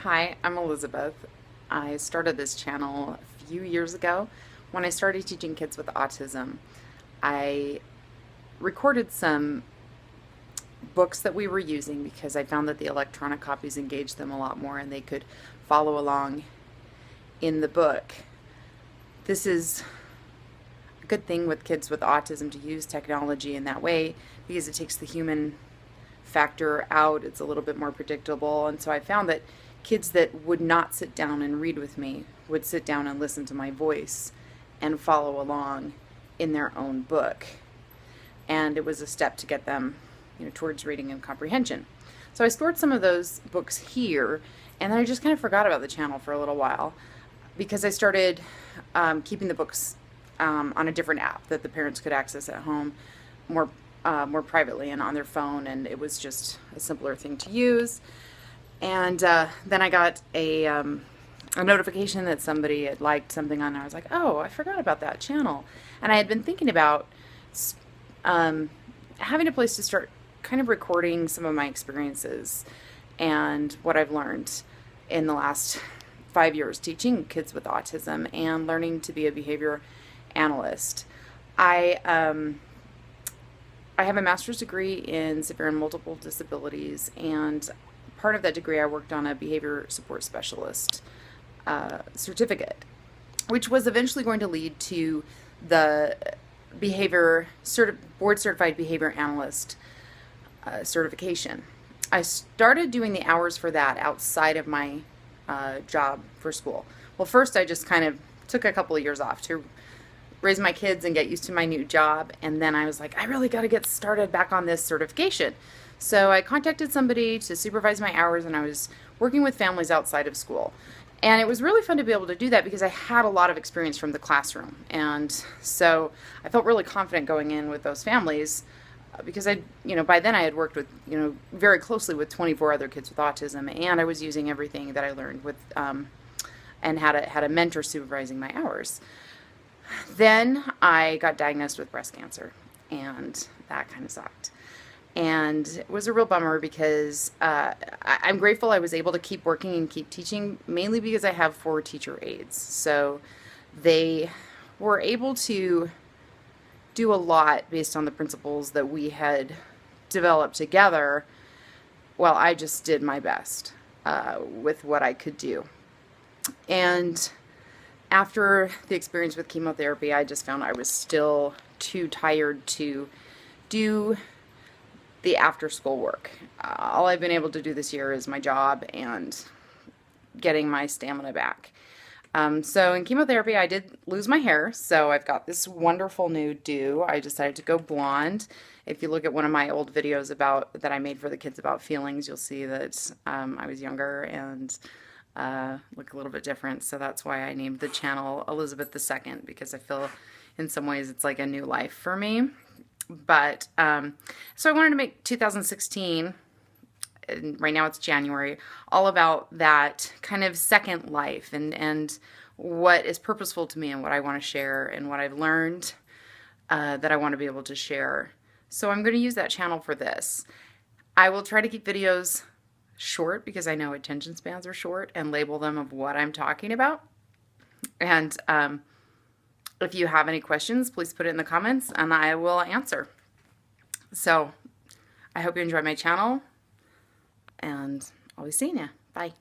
Hi, I'm Elizabeth. I started this channel a few years ago when I started teaching kids with autism. I recorded some books that we were using because I found that the electronic copies engaged them a lot more and they could follow along in the book. This is a good thing with kids with autism to use technology in that way because it takes the human factor out. It's a little bit more predictable. And so I found that kids that would not sit down and read with me would sit down and listen to my voice and follow along in their own book. And it was a step to get them, towards reading and comprehension. So I stored some of those books here, and then I just kind of forgot about the channel for a little while because I started keeping the books on a different app that the parents could access at home more privately and on their phone, and it was just a simpler thing to use. And then I got a notification that somebody had liked something on there. I was like, oh, I forgot about that channel. And I had been thinking about having a place to start kind of recording some of my experiences and what I've learned in the last 5 years teaching kids with autism and learning to be a behavior analyst. I have a master's degree in severe and multiple disabilities, and part of that degree I worked on a behavior support specialist certificate, which was eventually going to lead to the board certified behavior analyst certification. I started doing the hours for that outside of my job for school. Well, first I just kind of took a couple of years off to raise my kids and get used to my new job, and then I was like, I really got to get started back on this certification. So I contacted somebody to supervise my hours, and I was working with families outside of school. And it was really fun to be able to do that because I had a lot of experience from the classroom. And so I felt really confident going in with those families because by then I had worked with, very closely with 24 other kids with autism, and I was using everything that I learned with, and had a mentor supervising my hours. Then I got diagnosed with breast cancer, and that kind of sucked. And it was a real bummer because I'm grateful I was able to keep working and keep teaching, mainly because I have 4 teacher aides. So they were able to do a lot based on the principles that we had developed together, while I just did my best with what I could do. And after the experience with chemotherapy, I just found I was still too tired to do the after school work. All I've been able to do this year is my job and getting my stamina back. So in chemotherapy, I did lose my hair, so I've got this wonderful new do. I decided to go blonde. If you look at one of my old videos that I made for the kids about feelings, you'll see that I was younger and look a little bit different. So that's why I named the channel Elizabeth II, because I feel in some ways it's like a new life for me. But so I wanted to make 2016, and right now it's January, all about that kind of second life and what is purposeful to me and what I want to share and what I've learned that I want to be able to share. So I'm going to use that channel for this. I will try to keep videos short because I know attention spans are short, and label them of what I'm talking about. And if you have any questions, please put it in the comments and I will answer. So I hope you enjoy my channel, and I'll be seeing you. Bye.